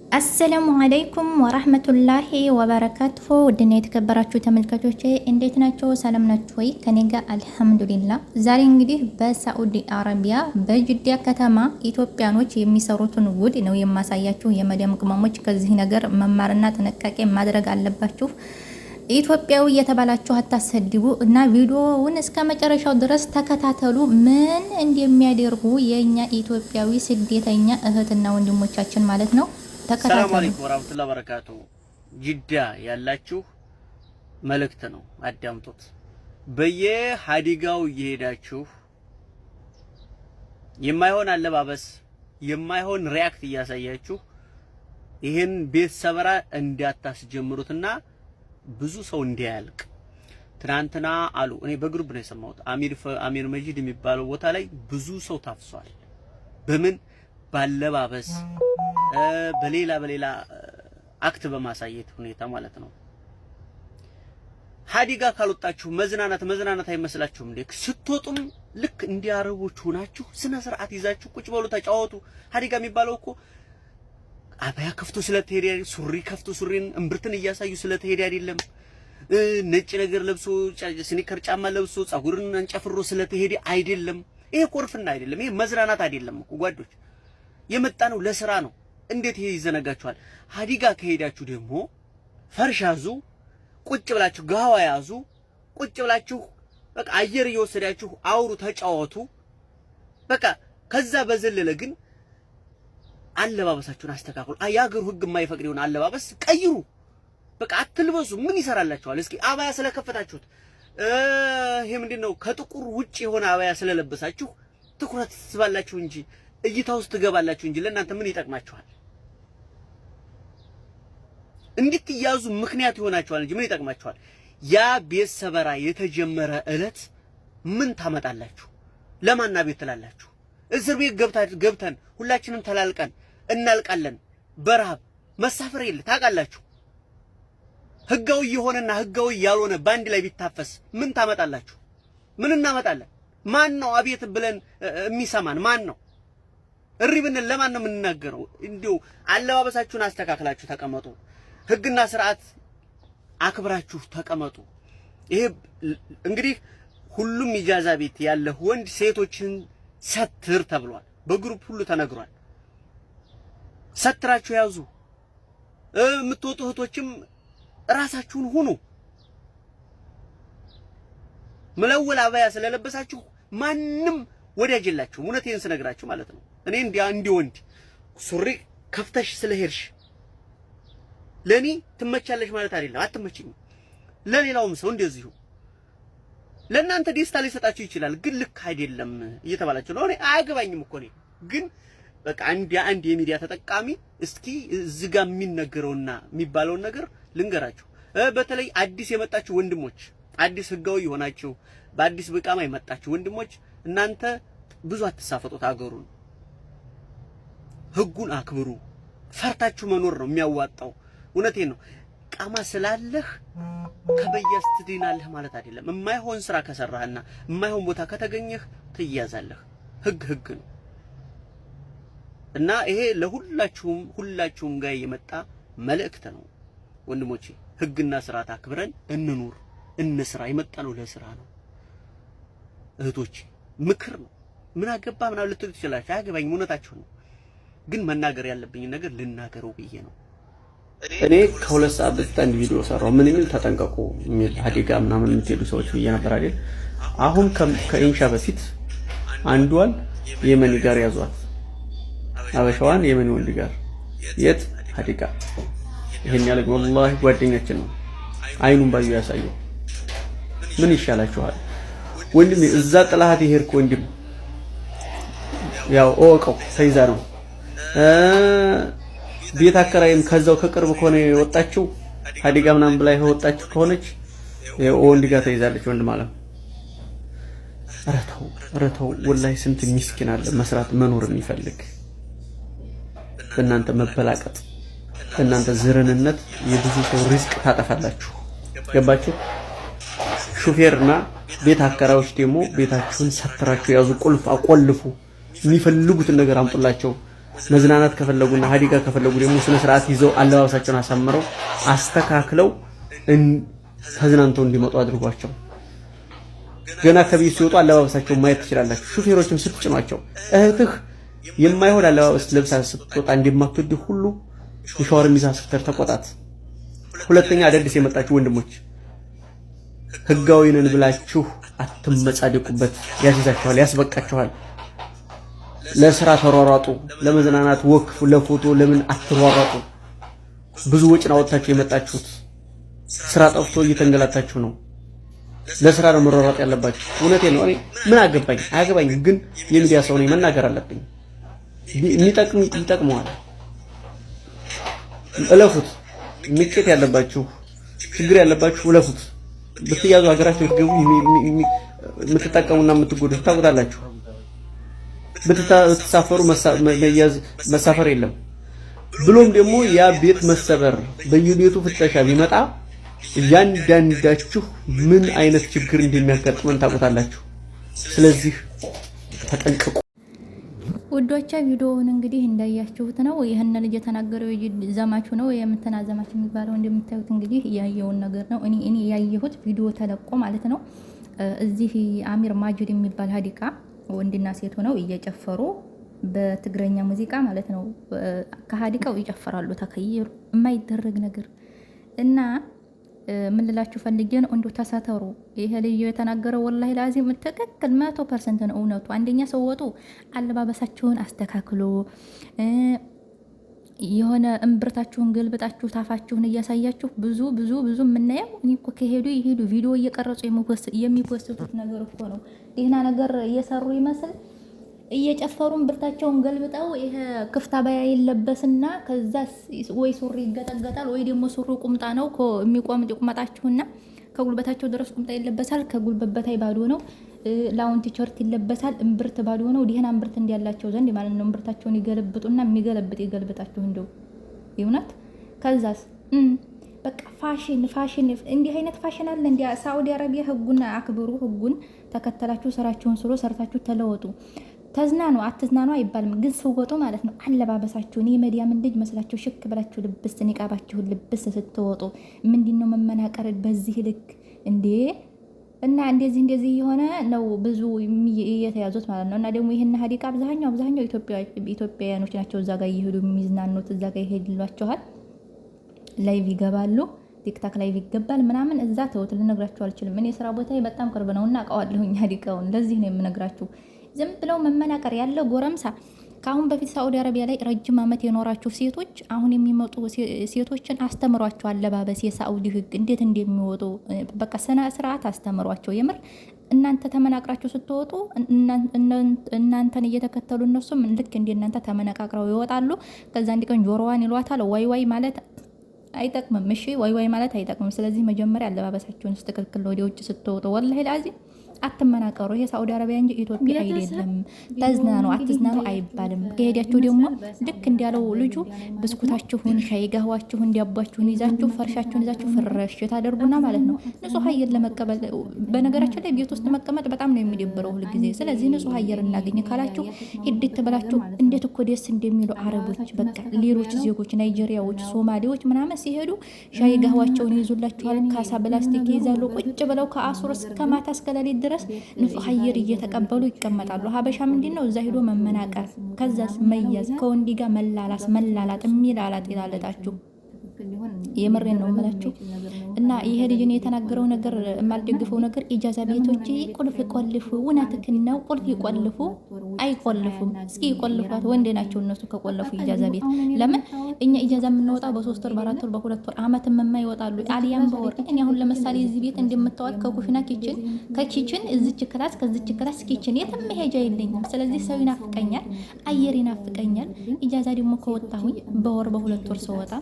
አሰላሙ አለይኩም ወራህመቱላሂ ወበረካቱሁ ውድና የተከበራችሁ ተመልካቾቼ እንዴት ናችሁ? ሰላም ናችሁ ወይ? ከኔ ጋር አልሐምዱሊላህ። ዛሬ እንግዲህ በሳዑዲ አረቢያ በጅዳ ከተማ ኢትዮጵያኖች የሚሰሩትን ጉድ ነው የማሳያችሁ። የመዳም ቅመሞች ከዚህ ነገር መማርና ጥንቃቄ ማድረግ አለባችሁ። ኢትዮጵያዊ የተባላችሁ አታሰድቡ እና ቪዲዮውን እስከ መጨረሻው ድረስ ተከታተሉ። ምን እንደሚያደርጉ የኛ ኢትዮጵያዊ ስደተኛ እህትና ወንድሞቻችን ማለት ነው። ሰላም አለይኩም ወራህመቱላሂ ወበረካቱ። ጅዳ ያላችሁ መልእክት ነው፣ አዳምጡት። በየሀዲጋው እየሄዳችሁ የማይሆን አለባበስ የማይሆን ሪያክት እያሳያችሁ ይሄን ቤት ሰበራ እንዳታስጀምሩትና ብዙ ሰው እንዲያልቅ። ትናንትና አሉ እኔ በግሩፕ ነው የሰማሁት፣ አሚር መጂድ የሚባለው ቦታ ላይ ብዙ ሰው ታፍሷል። በምን ባለባበስ በሌላ አክት በማሳየት ሁኔታ ማለት ነው። ሀዲጋ ካልወጣችሁ መዝናናት አይመስላችሁም እንዴ? ስትወጡም ልክ እንዲያረቦች ሆናችሁ ስነ ስርዓት ይዛችሁ ቁጭ በሉ፣ ተጫወቱ። ሀዲጋ የሚባለው እኮ አባያ ከፍቶ ስለተሄደ ሱሪ ከፍቶ ሱሪን እምብርትን እያሳዩ ስለተሄደ አይደለም። ነጭ ነገር ለብሶ ስኒከር ጫማ ለብሶ ጸጉርን አንጨፍሮ ስለተሄደ አይደለም። ይሄ ኮርፍና አይደለም። ይሄ መዝናናት አይደለም እኮ ጓዶች፣ የመጣ ነው ለስራ ነው። እንዴት ይሄ ይዘነጋችኋል? ሀዲጋ ከሄዳችሁ ደግሞ ፈርሽ ያዙ፣ ቁጭ ብላችሁ ጋዋ ያዙ፣ ቁጭ ብላችሁ በቃ አየር እየወሰዳችሁ አውሩ፣ ተጫወቱ። በቃ ከዛ በዘለለ ግን አለባበሳችሁን አስተካክሉ። የሀገሩ ህግ የማይፈቅደውን አለባበስ ቀይሩ። በቃ አትልበሱ። ምን ይሰራላችኋል? እስኪ አባያ ስለከፈታችሁት ይሄ ምንድነው? ከጥቁር ውጪ የሆነ አባያ ስለለበሳችሁ ትኩረት ትስባላችሁ እንጂ እይታ ውስጥ ትገባላችሁ እንጂ ለእናንተ ምን ይጠቅማችኋል? እንድትያዙ ምክንያት ይሆናችኋል እንጂ ምን ይጠቅማችኋል? ያ ቤት ሰበራ የተጀመረ እለት ምን ታመጣላችሁ? ለማና ቤት ትላላችሁ? እስር ቤት ገብተን ሁላችንም ተላልቀን እናልቃለን። በረሃብ መሳፈር የለ ታውቃላችሁ። ህጋዊ የሆነና ህጋዊ ያልሆነ ባንድ ላይ ቢታፈስ ምን ታመጣላችሁ? ምን እናመጣለን? ማን ነው አቤት ብለን የሚሰማን? ማን ነው? እሪ ብንል ለማን ነው የምንናገረው? እንዲሁ አለባበሳችሁን አስተካክላችሁ ተቀመጡ። ህግና ስርዓት አክብራችሁ ተቀመጡ። ይሄ እንግዲህ ሁሉም ኢጃዛ ቤት ያለ ወንድ ሴቶችን ሰትር ተብሏል። በግሩፕ ሁሉ ተነግሯል። ሰትራችሁ ያዙ። የምትወጡ እህቶችም ራሳችሁን ሁኑ። መለወል አባያ ስለለበሳችሁ ማንም ወዳጅ የላችሁም። እውነቴን ስነግራችሁ ማለት ነው። እኔ እንዲ ወንድ ሱሪ ከፍተሽ ስለሄድሽ ለኔ ትመቻለሽ ማለት አይደለም። አትመችኝ። ለሌላውም ሰው እንደዚሁ ለእናንተ ደስታ ሊሰጣችሁ ይችላል፣ ግን ልክ አይደለም እየተባላችሁ ነው። እኔ አያገባኝም እኮ እኔ ግን በቃ አንድ የሚዲያ ተጠቃሚ እስኪ እዚህ ጋር የሚነገረውና የሚባለውን ነገር ልንገራችሁ። በተለይ አዲስ የመጣችሁ ወንድሞች፣ አዲስ ህጋዊ የሆናችሁ በአዲስ በቃማ የመጣችሁ ወንድሞች እናንተ ብዙ አትሳፈጡት። አገሩን ህጉን አክብሩ። ፈርታችሁ መኖር ነው የሚያዋጣው። እውነቴን ነው። ቃማ ስላለህ ከበያስ ትድናለህ ማለት አይደለም። የማይሆን ስራ ከሰራህና የማይሆን ቦታ ከተገኘህ ትያዛለህ። ህግ ነው እና ይሄ ሁላችሁም ጋር የመጣ መልእክት ነው ወንድሞቼ። ህግና ስርዓት አክብረን እንኑር፣ እንስራ። የመጣ ነው ለስራ ነው እህቶቼ። ምክር ነው። ምን አገባ ምናምን ልትሉ ትችላላችሁ። አያገባኝም፣ እውነታችሁ ነው። ግን መናገር ያለብኝ ነገር ልናገረው ብዬ ነው። እኔ ከሁለት ሰዓት በፊት አንድ ቪዲዮ ሰራው። ምን የሚል ተጠንቀቁ የሚል ሀዲጋ ምናምን የምትሄዱ ሰዎች ብዬ ነበር አይደል? አሁን ከኢንሻ በፊት አንዷን የመኒ ጋር ያዟት፣ አበሻዋን የመኒ ወንድ ጋር። የት ሀዲጋ። ይሄን ያለ ወላሂ ጓደኛችን ነው። አይኑን ባዩ ያሳየው። ምን ይሻላችኋል? ወንድም እዛ ጥላሃት ይሄድክ ወንድም ያው ኦቀው ተይዛ ነው። ቤት አከራይም ከዛው ከቅርብ ከሆነ የወጣችው ሀዲጋ ምናምን ብላ የወጣችው ከሆነች ወንድ ጋር ተይዛለች። ወንድ ማለት ረተው ወላሂ ስንት ምስኪን አለ መስራት መኖር የሚፈልግ። በእናንተ መበላቀጥ፣ በእናንተ ዝርንነት የብዙ ሰው ሪስክ ታጠፋላችሁ። ገባችሁ? ሹፌርና ቤት አከራዮች ደግሞ ቤታችሁን ሰትራችሁ ያዙ። ቁልፍ አቆልፉ። የሚፈልጉትን ነገር አምጡላቸው። መዝናናት ከፈለጉና ሀዲቃ ከፈለጉ ደግሞ ስነ ስርዓት ይዘው አለባበሳቸውን አሳምረው አስተካክለው ተዝናንተው እንዲመጡ አድርጓቸው። ገና ከቤት ሲወጡ አለባበሳቸውን ማየት ትችላላችሁ። ሹፌሮችም ስትጭኗቸው እህትህ የማይሆን አለባበስ ለብሳ ስትወጣ እንደማትወድ ሁሉ የሻወር ሚዛ ስትር ተቆጣት። ሁለተኛ አዳዲስ የመጣችሁ ወንድሞች ህጋዊ ነን ብላችሁ አትመጻደቁበት። ያስይዛችኋል፣ ያስበቃችኋል። ለስራ ተሯሯጡ። ለመዝናናት ወክፉ፣ ለፎቶ ለምን አትሯሯጡ? ብዙ ወጪን አወጣችሁ የመጣችሁት ስራ ጠፍቶ እየተንገላታችሁ ነው። ለስራ ነው መሯሯጥ ያለባችሁ። እውነቴን ነው። እኔ ምን አገባኝ አያገባኝም፣ ግን የሚዲያ ሰው ነኝ፣ መናገር አለብኝ። የሚጠቅም ይጠቅመዋል። እለፉት። ምቄት ያለባችሁ ችግር ያለባችሁ እለፉት። ብትያዙ ሀገራችሁ ብትገቡ የምትጠቀሙና የምትጎዱት ታውቁታላችሁ። ብትሳፈሩ መሳፈር የለም። ብሎም ደግሞ ያ ቤት መሰበር በየቤቱ ፍተሻ ቢመጣ እያንዳንዳችሁ ምን አይነት ችግር እንደሚያጋጥመን ታውቁታላችሁ። ስለዚህ ተጠንቀቁ ውዶቻ። ቪዲዮውን እንግዲህ እንዳያችሁት ነው። ይሄን ልጅ የተናገረው ዘማቹ ነው የምትና ዘማች የሚባለው እንደምታዩት እንግዲህ ያየውን ነገር ነው። እኔ ያየሁት ቪዲዮ ተለቆ ማለት ነው። እዚህ አሚር ማጅድ የሚባል ሀዲቃ ወንድና ሴት ሆነው እየጨፈሩ በትግረኛ ሙዚቃ ማለት ነው። ከሀዲቃው ይጨፈራሉ። ተከይሩ የማይደረግ ነገር እና ምን ልላችሁ ፈልጌ ነው፣ እንዶ ተሳተሩ። ይሄ ልጅ የተናገረው ወላሂ ላዚም ትክክል 100% ነው እውነቱ። አንደኛ ሰው ወጡ አለባበሳችሁን አስተካክሎ የሆነ እምብርታችሁን ገልብጣችሁ ታፋችሁን እያሳያችሁ ብዙ የምናየው እኔ እኮ ከሄዱ ይሄዱ ቪዲዮ እየቀረጹ የሚፖስቱት ነገር እኮ ነው። ይህና ነገር እየሰሩ ይመስል እየጨፈሩን ብርታቸውን ገልብጠው ይሄ ክፍታ ባያ ይለበስና ከዛ ወይ ሱሪ ይገጠገጣል ወይ ደግሞ ሱሪ ቁምጣ ነው የሚቆምጥ ቁመጣችሁና ከጉልበታቸው ድረስ ቁምጣ ይለበሳል። ከጉልበት በታይ ባዶ ነው። ላውን ቲሸርት ይለበሳል። እምብርት ባዶ ነው። ዲህና እምብርት እንዲያላቸው ዘንድ ማለት ነው። እምብርታቸውን ይገለብጡና ይገልብጣችሁ እንደው ይውናት። ከዛስ በቃ ፋሽን እንዲህ አይነት ፋሽን አለ። እንዲያ ሳዑዲ አረቢያ ህጉን አክብሩ። ህጉን ተከተላችሁ ስራችሁን ስሩ፣ ሰርታችሁ ተለወጡ። ተዝናኑ አትዝናኑ አይባልም፣ ግን ስወጡ ማለት ነው አለባበሳችሁን የመዲያም ልጅ መስላችሁ ሽክ ብላችሁ ልብስ ንቃባችሁን ልብስ ስትወጡ ምንድነው መመናቀር በዚህ ልክ እንዴ? እና እንደዚህ የሆነ ነው ብዙ እየተያዙት ማለት ነው። እና ደግሞ ይሄን ሀዲቃ አብዛኛው ኢትዮጵያውያኖች ናቸው እዛ ጋር እየሄዱ የሚዝናኑት። እዛ ጋር ይሄድሏቸዋል፣ ላይቭ ይገባሉ፣ ቲክታክ ላይቭ ይገባል ምናምን። እዛ ተውት፣ ልነግራችሁ አልችልም። እኔ ስራ ቦታዬ በጣም ቅርብ ነውና አውቀዋለሁኝ ሀዲቃውን። ለዚህ ነው የምነግራችሁ። ዝም ብለው መመናቀር ያለው ጎረምሳ። ከአሁን በፊት ሳዑዲ አረቢያ ላይ ረጅም ዓመት የኖራችሁ ሴቶች አሁን የሚመጡ ሴቶችን አስተምሯቸው፣ አለባበስ፣ የሳዑዲ ህግ እንዴት እንደሚወጡ በቃ ስነ ስርዓት አስተምሯቸው። የምር እናንተ ተመናቅራችሁ ስትወጡ እናንተን እየተከተሉ እነሱም ልክ እንደ እናንተ ተመነቃቅረው ይወጣሉ። ከዛ አንድ ቀን ጆሮዋን ይሏታል። ዋይ ማለት አይጠቅምም። እሺ ዋይ ማለት አይጠቅምም። ስለዚህ መጀመሪያ አለባበሳችሁን ትክክል ወደ ውጭ ስትወጡ ወላሂ ላዚም አትመናቀሩ። ይሄ ሳዑዲ አረቢያ እንጂ ኢትዮጵያ አይደለም። ተዝናኑ አትዝናኑ አይባልም። ከሄዳችሁ ደግሞ ልክ እንዲያለው ልጁ ብስኩታችሁን፣ ሻይ ጋህዋችሁን፣ ዳባችሁን ይዛችሁ ፈርሻችሁን ይዛችሁ ፍረሽ ታደርጉና ማለት ነው ንጹህ አየር ለመቀበል። በነገራችን ላይ ቤት ውስጥ መቀመጥ በጣም ነው የሚደብረው ሁሉ ጊዜ። ስለዚህ ንጹህ አየር እናገኝ ካላችሁ ሂድት ብላችሁ እንዴት እኮ ደስ እንደሚሉ አረቦች፣ በቃ ሌሎች ዜጎች ናይጄሪያዎች፣ ሶማሌዎች ምናምን ሲሄዱ ሻይ ጋህዋቸውን ይዙላችኋል። ካሳ ብላስቲክ ይይዛሉ። ቁጭ ብለው ከአሱር እስከ ማታ እስከ ሌሊት ድረስ ንጹህ አየር እየተቀበሉ ይቀመጣሉ። ሀበሻ ምንድነው እዛ ሄዶ መመናቀር፣ ከዛስ መያዝ፣ ከወንዲ ጋር መላላጥ የሚላላጥ ይላለጣችሁ። የምሬን ነው የምላችሁ። እና ይሄ ልጅ የተናገረው ነገር የማልደግፈው ነገር ኢጃዛ ቤቶች ቁልፍ ቆልፉ። እውነትህን ነው። ቁልፍ ይቆልፉ አይቆልፉም? እስኪ ይቆልፏት። ወንድ ናቸው እነሱ ከቆለፉ ኢጃዛ ቤት። ለምን እኛ ኢጃዛ የምንወጣው በ3 ወር በ4 ወር በ2 ወር አመት ይወጣሉ፣ አልያም በወር። እኔ አሁን ለምሳሌ እዚህ ቤት እንደምታወቅ ከኩሽና ከኪችን እዚች ክላስ ከዚች ክላስ ኪችን የትም መሄጃ የለኝም። ስለዚህ ሰው ይናፍቀኛል፣ አየር ይናፍቀኛል። ኢጃዛ ደግሞ ከወጣሁኝ በወር በ2 ወር ሰወጣ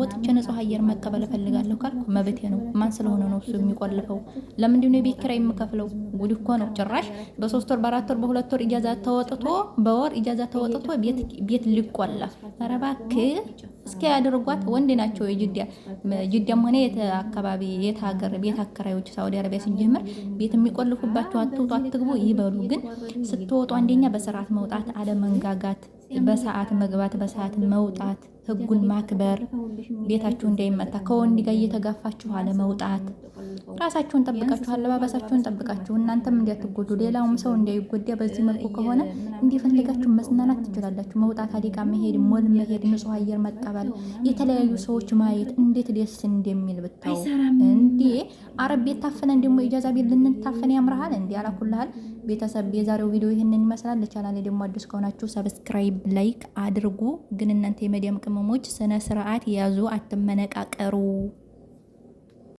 ወጥቼ ንጹህ አየር መቀበል እፈልጋለሁ ካልኩ መብቴ ነው። ማን ስለሆነ ነው እሱ የሚቆልፈው? ለምንድን ነው የቤት ኪራይ የምከፍለው? ጉድ እኮ ነው። ጭራሽ በ3 ወር በ4 ወር በ2 ወር ኢጃዛ ተወጥቶ በወር ኢጃዛ ተወጥቶ ቤት ሊቆለፍ። ኧረ እባክህ እስኪ ያድርጓት። ወንድ ናቸው ጅዳም ሆነ የት አካባቢ የት ሀገር ቤት አከራዮች ሳዑዲ አረቢያ ሲጀምር ቤት የሚቆልፉባቸው አትውጡ አትግቡ ይበሉ። ግን ስትወጡ አንደኛ በስርዓት መውጣት፣ አለመንጋጋት በሰዓት መግባት፣ በሰዓት መውጣት፣ ህጉን ማክበር፣ ቤታችሁ እንዳይመታ ከወንድ ጋር እየተጋፋችሁ አለ መውጣት፣ ራሳችሁን ጠብቃችሁ አለባበሳችሁን ጠብቃችሁ እናንተም እንዳትጎዱ ሌላውም ሰው እንዳይጎዳ በዚህ መልኩ ከሆነ እንደፈለጋችሁ መዝናናት ትችላላችሁ። መውጣት፣ አዲቃ መሄድ፣ ሞል መሄድ፣ ንጹህ አየር መቀበል፣ የተለያዩ ሰዎች ማየት እንዴት ደስ እንደሚል ብታው እንዴ! አረብ ቤት ታፈነን ደግሞ ኢጃዛ ቤት ልንታፈን ያምርሃል እንዴ? አላኩልሃል ቤተሰብ። የዛሬው ቪዲዮ ይህንን ይመስላል። ለቻናሌ ደግሞ አዲስ ከሆናችሁ ሰብስክራይብ፣ ላይክ አድርጉ። ግን እናንተ የመዲያም ቅመሞች ስነ ስርዓት ያዙ፣ አትመነቃቀሩ።